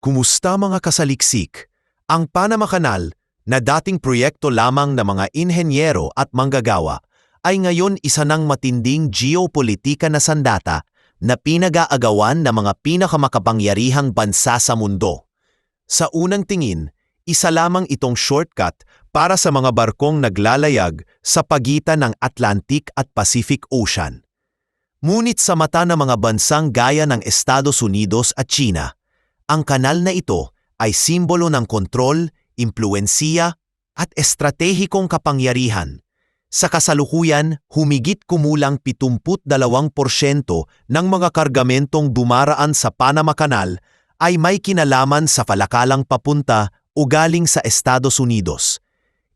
Kumusta mga kasaliksik? Ang Panama Canal, na dating proyekto lamang ng mga inhenyero at manggagawa, ay ngayon isa ng matinding geopolitika na sandata na pinag-aagawan ng mga pinakamakapangyarihang bansa sa mundo. Sa unang tingin, isa lamang itong shortcut para sa mga barkong naglalayag sa pagitan ng Atlantic at Pacific Ocean. Ngunit sa mata ng mga bansang gaya ng Estados Unidos at China, ang kanal na ito ay simbolo ng kontrol, impluwensiya at estratehikong kapangyarihan. Sa kasalukuyan, humigit kumulang 72% ng mga kargamentong dumaraan sa Panama Canal ay may kinalaman sa falakalang papunta o galing sa Estados Unidos.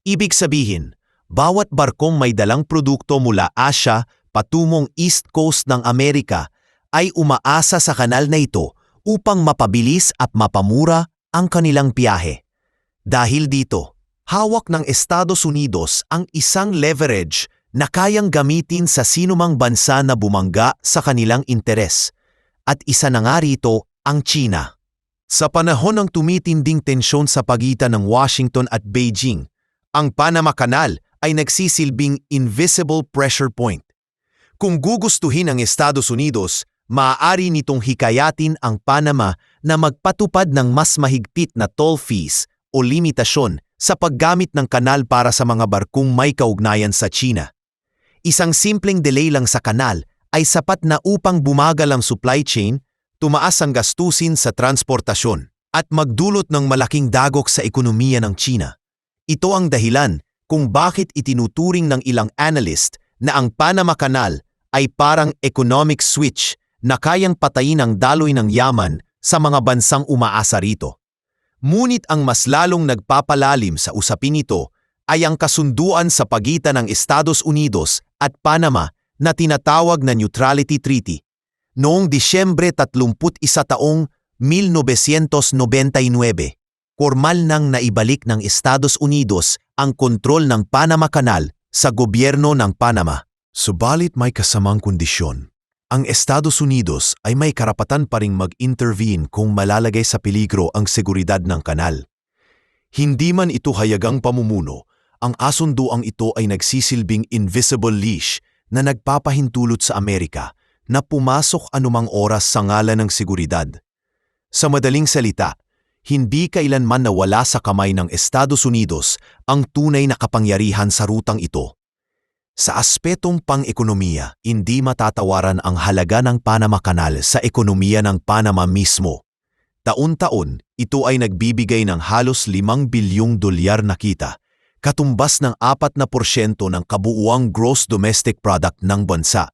Ibig sabihin, bawat barkong may dalang produkto mula Asia patungong East Coast ng Amerika ay umaasa sa kanal na ito upang mapabilis at mapamura ang kanilang biyahe. Dahil dito, hawak ng Estados Unidos ang isang leverage na kayang gamitin sa sinumang bansa na bumangga sa kanilang interes. At isa na nga rito ang China. Sa panahon ng tumitinding tensyon sa pagitan ng Washington at Beijing, ang Panama Canal ay nagsisilbing invisible pressure point. Kung gugustuhin ng Estados Unidos, maaari nitong hikayatin ang Panama na magpatupad ng mas mahigpit na toll fees o limitasyon sa paggamit ng kanal para sa mga barkong may kaugnayan sa China. Isang simpleng delay lang sa kanal ay sapat na upang bumagal ang supply chain, tumaas ang gastusin sa transportasyon, at magdulot ng malaking dagok sa ekonomiya ng China. Ito ang dahilan kung bakit itinuturing ng ilang analyst na ang Panama Canal ay parang economic switch na kayang patayin ang daloy ng yaman sa mga bansang umaasa rito. Ngunit ang mas lalong nagpapalalim sa usapin ito ay ang kasunduan sa pagitan ng Estados Unidos at Panama na tinatawag na Neutrality Treaty. Noong Disyembre 31 taong 1999, formal nang naibalik ng Estados Unidos ang kontrol ng Panama Canal sa gobyerno ng Panama. Subalit may kasamang kondisyon. Ang Estados Unidos ay may karapatan pa ring mag-intervene kung malalagay sa peligro ang seguridad ng kanal. Hindi man ito hayagang pamumuno, ang asunduang ito ay nagsisilbing invisible leash na nagpapahintulot sa Amerika na pumasok anumang oras sa ngalan ng seguridad. Sa madaling salita, hindi kailanman nawala sa kamay ng Estados Unidos ang tunay na kapangyarihan sa rutang ito. Sa aspetong pang-ekonomiya, hindi matatawaran ang halaga ng Panama Canal sa ekonomiya ng Panama mismo. Taon-taon, ito ay nagbibigay ng halos $5 bilyong na kita, katumbas ng 4% ng kabuuang gross domestic product ng bansa.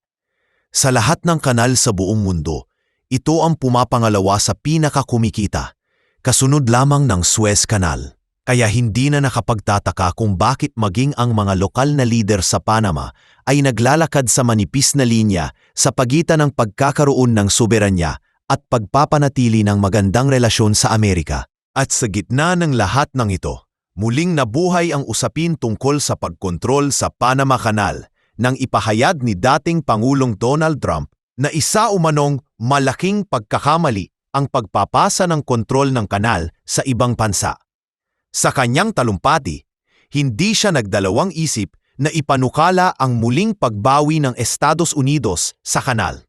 Sa lahat ng kanal sa buong mundo, ito ang pumapangalawa sa pinakakumikita, kasunod lamang ng Suez Canal. Kaya hindi na nakapagtataka kung bakit maging ang mga lokal na lider sa Panama ay naglalakad sa manipis na linya sa pagitan ng pagkakaroon ng soberanya at pagpapanatili ng magandang relasyon sa Amerika. At sa gitna ng lahat ng ito, muling nabuhay ang usapin tungkol sa pagkontrol sa Panama Canal nang ipahayag ni dating Pangulong Donald Trump na isa umanong malaking pagkakamali ang pagpapasa ng kontrol ng kanal sa ibang bansa. Sa kanyang talumpati, hindi siya nagdalawang isip na ipanukala ang muling pagbawi ng Estados Unidos sa kanal.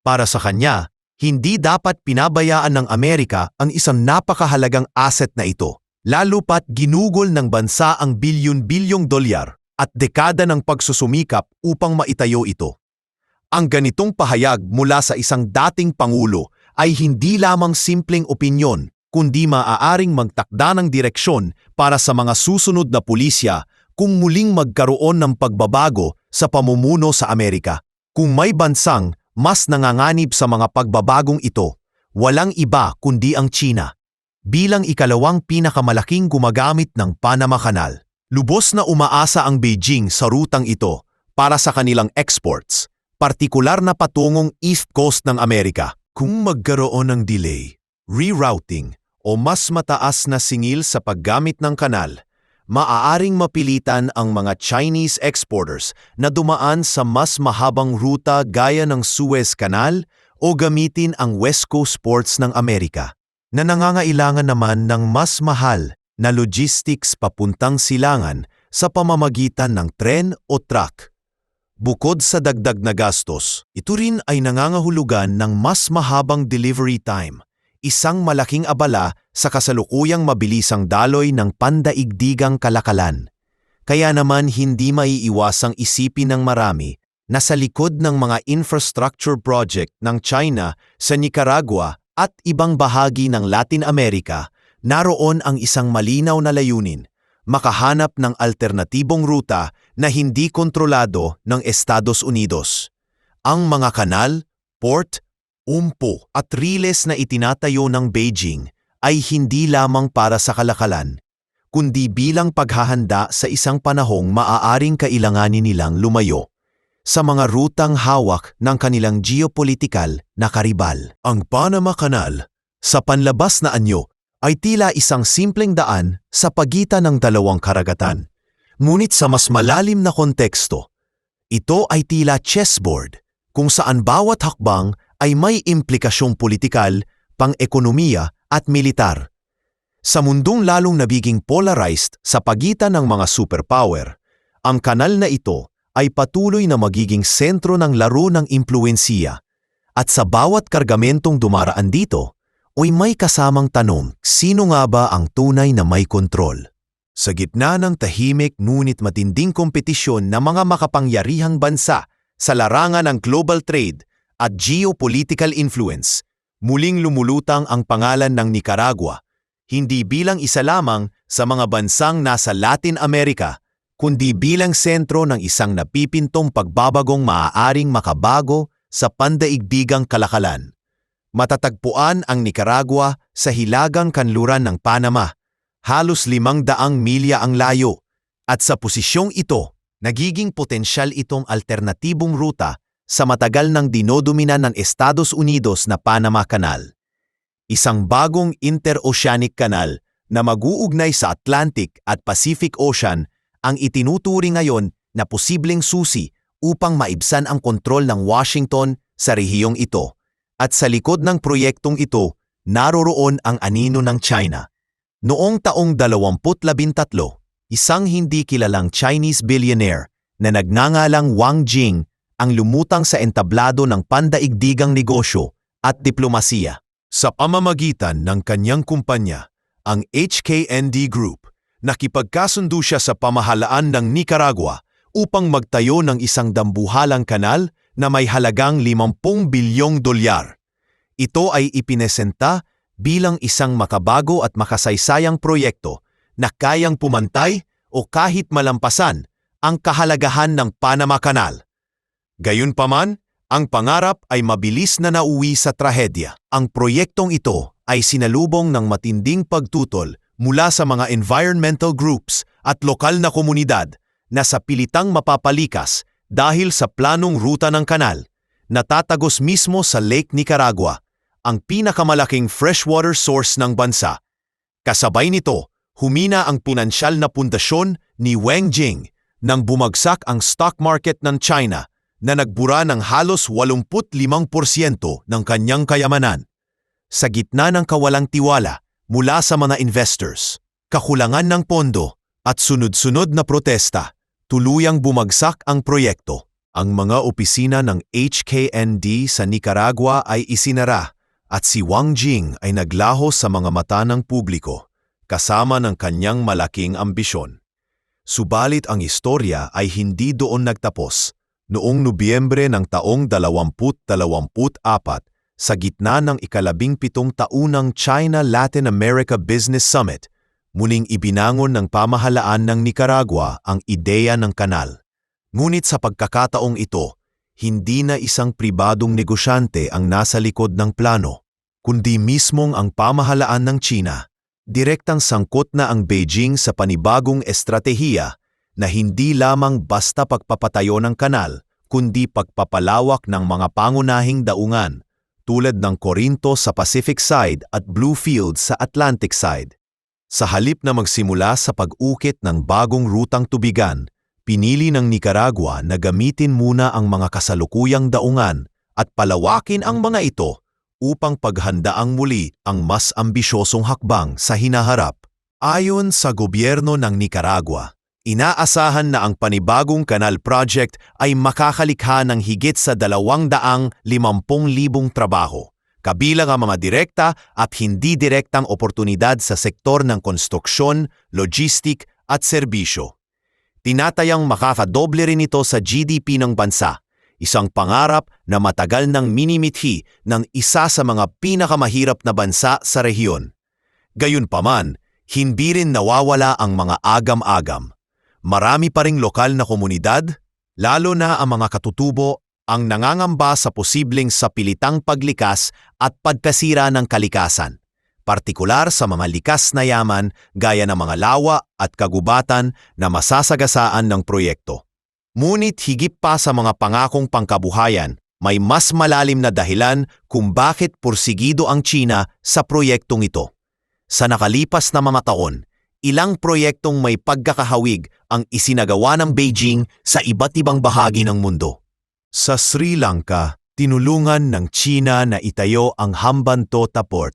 Para sa kanya, hindi dapat pinabayaan ng Amerika ang isang napakahalagang asset na ito, lalo pat ginugol ng bansa ang bilyon-bilyong dolyar at dekada ng pagsusumikap upang maitayo ito. Ang ganitong pahayag mula sa isang dating Pangulo ay hindi lamang simpleng opinyon, kundi maaaring magtakda ng direksyon para sa mga susunod na pulisya kung muling magkaroon ng pagbabago sa pamumuno sa Amerika. Kung may bansang mas nanganganib sa mga pagbabagong ito, walang iba kundi ang China. Bilang ikalawang pinakamalaking gumagamit ng Panama Canal, lubos na umaasa ang Beijing sa rutang ito para sa kanilang exports, partikular na patungong East Coast ng Amerika. Kung magkaroon ng delay, rerouting, o mas mataas na singil sa paggamit ng kanal, maaaring mapilitan ang mga Chinese exporters na dumaan sa mas mahabang ruta gaya ng Suez Canal o gamitin ang West Coast ports ng Amerika. na nangangailangan naman ng mas mahal na logistics papuntang silangan sa pamamagitan ng tren o truck. Bukod sa dagdag na gastos, ito rin ay nangangahulugan ng mas mahabang delivery time, isang malaking abala sa kasalukuyang mabilisang daloy ng pandaigdigang kalakalan. Kaya naman hindi maiiwasang isipin ng marami na sa likod ng mga infrastructure project ng China sa Nicaragua at ibang bahagi ng Latin America, naroon ang isang malinaw na layunin: makahanap ng alternatibong ruta na hindi kontrolado ng Estados Unidos. Ang mga kanal, port, umpo at riles na itinatayo ng Beijing ay hindi lamang para sa kalakalan, kundi bilang paghahanda sa isang panahong maaaring kailanganin nilang lumayo sa mga rutang hawak ng kanilang geopolitikal na karibal. Ang Panama Canal, sa panlabas na anyo, ay tila isang simpleng daan sa pagitan ng dalawang karagatan. Ngunit sa mas malalim na konteksto, ito ay tila chessboard kung saan bawat hakbang ay may implikasyong politikal, pang-ekonomiya at militar. Sa mundong lalong nabiging polarized sa pagitan ng mga superpower, ang kanal na ito ay patuloy na magiging sentro ng laro ng impluwensiya, at sa bawat kargamentong dumaraan dito, may kasamang tanong: sino nga ba ang tunay na may kontrol? Sa gitna ng tahimik ngunit matinding kompetisyon ng mga makapangyarihang bansa sa larangan ng global trade at geopolitical influence, muling lumulutang ang pangalan ng Nicaragua, hindi bilang isa lamang sa mga bansang nasa Latin America, kundi bilang sentro ng isang napipintong pagbabagong maaaring makabago sa pandaigdigang kalakalan. Matatagpuan ang Nicaragua sa hilagang kanluran ng Panama, halos 500 milya ang layo, at sa posisyong ito, nagiging potensyal itong alternatibong ruta sa matagal nang dinodomina ng Estados Unidos na Panama Canal. Isang bagong interoceanic canal na mag-uugnay sa Atlantic at Pacific Ocean ang itinuturing ngayon na posibleng susi upang maibsan ang kontrol ng Washington sa rehiyong ito. At sa likod ng proyektong ito, naroroon ang anino ng China. Noong taong 2013, isang hindi kilalang Chinese billionaire na nagngangalang Wang Jing ang lumutang sa entablado ng pandaigdigang negosyo at diplomasiya. Sa pamamagitan ng kanyang kumpanya, ang HKND Group, nakipagkasundo siya sa pamahalaan ng Nicaragua upang magtayo ng isang dambuhalang kanal na may halagang $50 bilyong. Ito ay ipinesenta bilang isang makabago at makasaysayang proyekto na kayang pumantay o kahit malampasan ang kahalagahan ng Panama Canal. Gayunpaman, ang pangarap ay mabilis na nauwi sa trahedya. Ang proyektong ito ay sinalubong ng matinding pagtutol mula sa mga environmental groups at lokal na komunidad na sa pilitang mapapalikas dahil sa planong ruta ng kanal na tatagos mismo sa Lake Nicaragua, ang pinakamalaking freshwater source ng bansa. Kasabay nito, humina ang pinansyal na pundasyon ni Wang Jing nang bumagsak ang stock market ng China na nagbura ng halos 85% ng kanyang kayamanan. Sa gitna ng kawalang tiwala mula sa mga investors, kakulangan ng pondo at sunod-sunod na protesta, tuluyang bumagsak ang proyekto. Ang mga opisina ng HKND sa Nicaragua ay isinara at si Wang Jing ay naglaho sa mga mata ng publiko kasama ng kanyang malaking ambisyon. Subalit ang istorya ay hindi doon nagtapos. Noong Nobyembre ng taong 2024, sa gitna ng ika-17 taunang China-Latin America Business Summit, muling ibinangon ng pamahalaan ng Nicaragua ang ideya ng kanal. Ngunit sa pagkakataong ito, hindi na isang pribadong negosyante ang nasa likod ng plano, kundi mismong ang pamahalaan ng China. Direktang sangkot na ang Beijing sa panibagong estratehiya na hindi lamang basta pagpapatayo ng kanal, kundi pagpapalawak ng mga pangunahing daungan tulad ng Corinto sa Pacific side at Bluefields sa Atlantic side. Sa halip na magsimula sa pag-ukit ng bagong rutang tubigan, pinili ng Nicaragua na gamitin muna ang mga kasalukuyang daungan at palawakin ang mga ito upang paghandaang muli ang mas ambisyosong hakbang sa hinaharap. Ayon sa gobyerno ng Nicaragua, inaasahan na ang panibagong kanal project ay makakalikha ng higit sa 250,000 trabaho, kabilang ang mga direkta at hindi direktang oportunidad sa sektor ng konstruksyon, logistik at serbisyo. Tinatayang makakadoble rin ito sa GDP ng bansa, isang pangarap na matagal nang minimithi ng isa sa mga pinakamahirap na bansa sa rehiyon. Gayunpaman, hindi rin nawawala ang mga agam-agam. Marami pa ring lokal na komunidad, lalo na ang mga katutubo, ang nangangamba sa posibleng sapilitang paglikas at pagkasira ng kalikasan, partikular sa mga likas na yaman gaya ng mga lawa at kagubatan na masasagasaan ng proyekto. Ngunit higit pa sa mga pangakong pangkabuhayan, may mas malalim na dahilan kung bakit pursigido ang China sa proyektong ito. Sa nakalipas na mga taon, ilang proyektong may pagkakahawig ang isinagawa ng Beijing sa iba't ibang bahagi ng mundo. Sa Sri Lanka, tinulungan ng China na itayo ang Hambantota Port,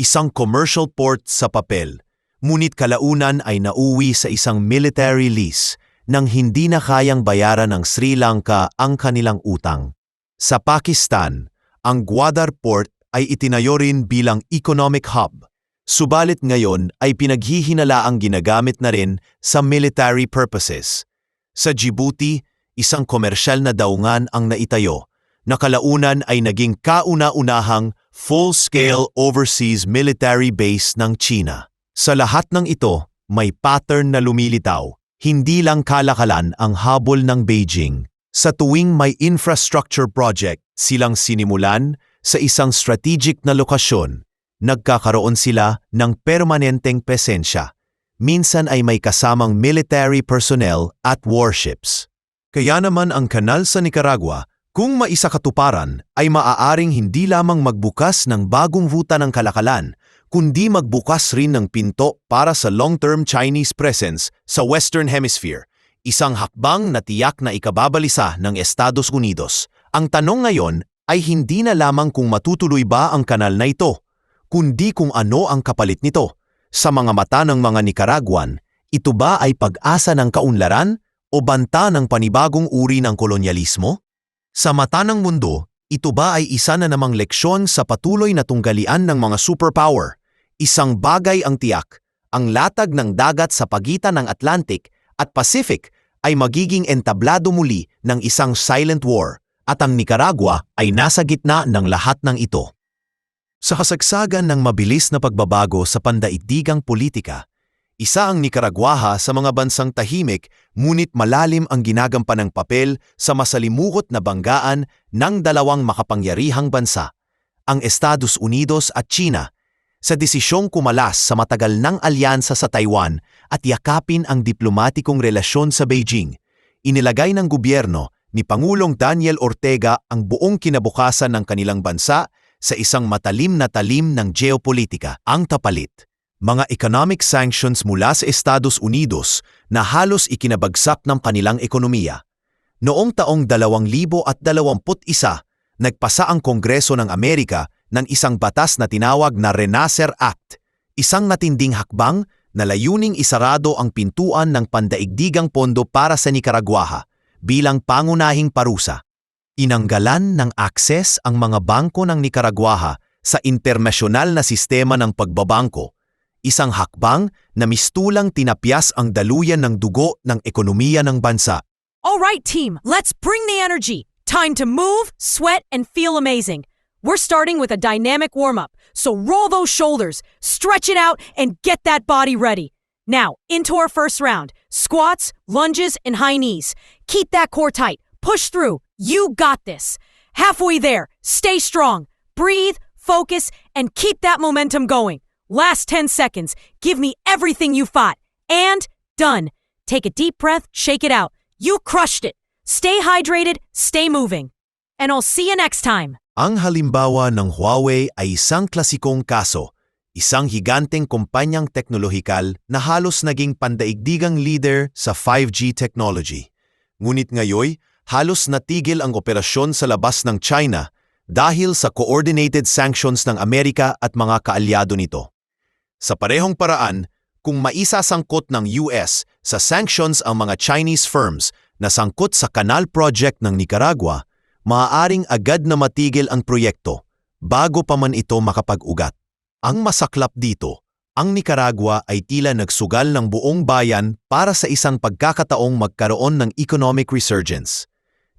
isang commercial port sa papel, ngunit kalaunan ay nauwi sa isang military lease nang hindi na kayang bayaran ng Sri Lanka ang kanilang utang. Sa Pakistan, ang Gwadar Port ay itinayo rin bilang economic hub, subalit ngayon ay pinaghihinalaang ginagamit na rin sa military purposes. Sa Djibouti, isang komersyal na daungan ang naitayo, na kalaunan ay naging kauna-unahang full-scale overseas military base ng China. Sa lahat ng ito, may pattern na lumilitaw. Hindi lang kalakalan ang habol ng Beijing. Sa tuwing may infrastructure project silang sinimulan sa isang strategic na lokasyon, nagkakaroon sila ng permanenteng presensya. Minsan ay may kasamang military personnel at warships. Kaya naman ang kanal sa Nicaragua, kung maisakatuparan, ay maaaring hindi lamang magbukas ng bagong ruta ng kalakalan, kundi magbukas rin ng pinto para sa long-term Chinese presence sa Western Hemisphere, isang hakbang na tiyak na ikababalisa ng Estados Unidos. Ang tanong ngayon ay hindi na lamang kung matutuloy ba ang kanal na ito, kundi kung ano ang kapalit nito. Sa mga mata ng mga Nicaraguan, ito ba ay pag-asa ng kaunlaran o banta ng panibagong uri ng kolonyalismo? Sa mata ng mundo, ito ba ay isa na namang leksyon sa patuloy na tunggalian ng mga superpower? Isang bagay ang tiyak, ang latag ng dagat sa pagitan ng Atlantic at Pacific ay magiging entablado muli ng isang silent war, at ang Nicaragua ay nasa gitna ng lahat ng ito. Sa kasagsagan ng mabilis na pagbabago sa pandaigdigang politika, isa ang Nicaragua sa mga bansang tahimik ngunit malalim ang ginagampanang papel sa masalimuot na banggaan ng dalawang makapangyarihang bansa, ang Estados Unidos at China, sa desisyong kumalas sa matagal ng alyansa sa Taiwan at yakapin ang diplomatikong relasyon sa Beijing. Inilagay ng gobyerno ni Pangulong Daniel Ortega ang buong kinabukasan ng kanilang bansa sa isang matalim na talim ng geopolitika. Ang tapalit, mga economic sanctions mula sa Estados Unidos na halos ikinabagsak ng kanilang ekonomiya. Noong taong 2021, nagpasa ang Kongreso ng Amerika ng isang batas na tinawag na Renacer Act, isang matinding hakbang na layuning isarado ang pintuan ng pandaigdigang pondo para sa Nicaragua bilang pangunahing parusa. Inanggalan ng akses ang mga bangko ng Nicaragua sa internasyonal na sistema ng pagbabangko, isang hakbang na mistulang tinapyas ang daluyan ng dugo ng ekonomiya ng bansa. All right, team, let's bring the energy. Time to move, sweat, and feel amazing. We're starting with a dynamic warm-up, so roll those shoulders, stretch it out, and get that body ready. Now, into our first round. Squats, lunges, and high knees. Keep that core tight. Push through. You got this. Halfway there. Stay strong. Breathe, focus, and keep that momentum going. Last 10 seconds. Give me everything you fought. And done. Take a deep breath, shake it out. You crushed it. Stay hydrated, stay moving. And I'll see you next time. Ang halimbawa ng Huawei ay isang klasikong kaso, isang higanteng kumpanyang teknolohikal na halos naging pandaigdigang leader sa 5G technology. Ngunit ngayon, halos natigil ang operasyon sa labas ng China dahil sa coordinated sanctions ng Amerika at mga kaalyado nito. Sa parehong paraan, kung maisasangkot ng US sa sanctions ang mga Chinese firms na sangkot sa Canal Project ng Nicaragua, maaaring agad na matigil ang proyekto bago pa man ito makapag-ugat. Ang masaklap dito, ang Nicaragua ay tila nagsugal ng buong bayan para sa isang pagkakataong magkaroon ng economic resurgence.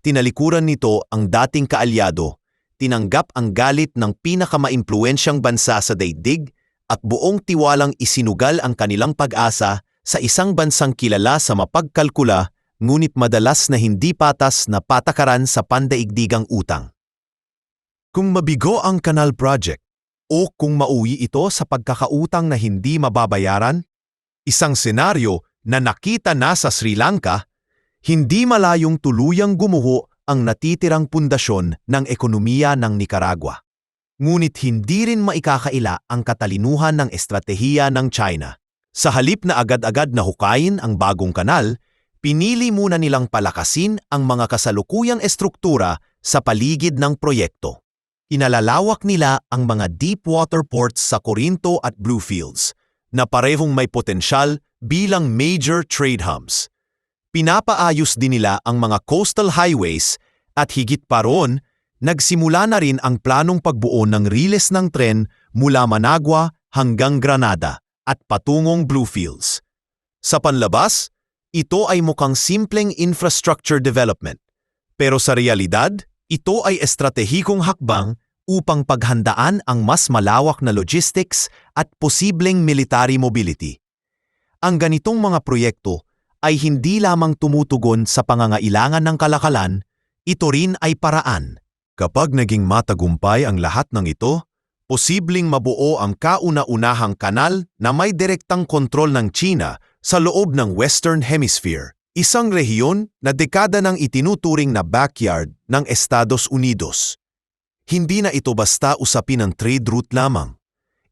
Tinalikuran nito ang dating kaalyado, tinanggap ang galit ng pinakamaimpluwensyang bansa sa daigdig at buong tiwalang isinugal ang kanilang pag-asa sa isang bansang kilala sa mapagkalkula ngunit madalas na hindi patas na patakaran sa pandaigdigang utang. Kung mabigo ang Canal Project o kung mauwi ito sa pagkakautang na hindi mababayaran, isang senaryo na nakita na sa Sri Lanka, hindi malayong tuluyang gumuho ang natitirang pundasyon ng ekonomiya ng Nicaragua. Ngunit hindi rin maikakaila ang katalinuhan ng estratehiya ng China. Sa halip na agad-agad na hukayin ang bagong kanal, pinili muna nilang palakasin ang mga kasalukuyang estruktura sa paligid ng proyekto. Inalalawak nila ang mga deep water ports sa Corinto at Bluefields na parehong may potensyal bilang major trade hubs. Pinapaayos din nila ang mga coastal highways at higit pa roon, nagsimula na rin ang planong pagbuo ng riles ng tren mula Managua hanggang Granada at patungong Bluefields. Sa panlabas, ito ay mukhang simpleng infrastructure development. Pero sa realidad, ito ay estratehikong hakbang upang paghandaan ang mas malawak na logistics at posibleng military mobility. Ang ganitong mga proyekto ay hindi lamang tumutugon sa pangangailangan ng kalakalan, ito rin ay paraan. Kapag naging matagumpay ang lahat ng ito, posibleng mabuo ang kauna-unahang kanal na may direktang kontrol ng China sa loob ng Western Hemisphere, isang rehiyon na dekada nang itinuturing na backyard ng Estados Unidos. Hindi na ito basta usapin ng trade route lamang.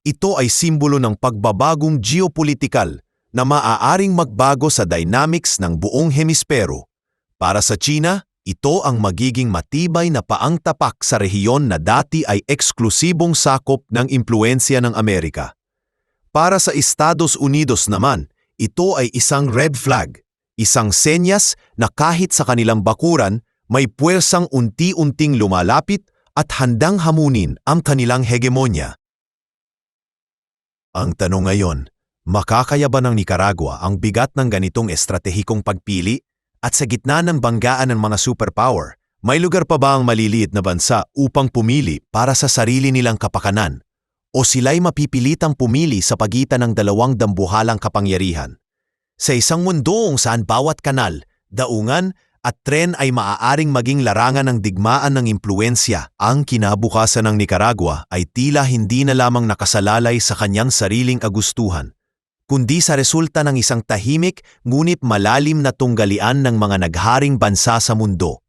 Ito ay simbolo ng pagbabagong geopolitikal na maaaring magbago sa dynamics ng buong hemispero. Para sa China, ito ang magiging matibay na paang tapak sa rehiyon na dati ay eksklusibong sakop ng impluensya ng Amerika. Para sa Estados Unidos naman, ito ay isang red flag, isang senyas na kahit sa kanilang bakuran, may puwersang unti-unting lumalapit at handang hamunin ang kanilang hegemonya. Ang tanong ngayon, makakaya ba ng Nicaragua ang bigat ng ganitong estratehikong pagpili? At sa gitna ng banggaan ng mga superpower, may lugar pa ba ang maliliit na bansa upang pumili para sa sarili nilang kapakanan? O sila'y mapipilitang pumili sa pagitan ng dalawang dambuhalang kapangyarihan? Sa isang mundo kung saan bawat kanal, daungan at tren ay maaaring maging larangan ng digmaan ng impluensya, ang kinabukasan ng Nicaragua ay tila hindi na lamang nakasalalay sa kanyang sariling kagustuhan, kundi sa resulta ng isang tahimik ngunit malalim na tunggalian ng mga nagharing bansa sa mundo.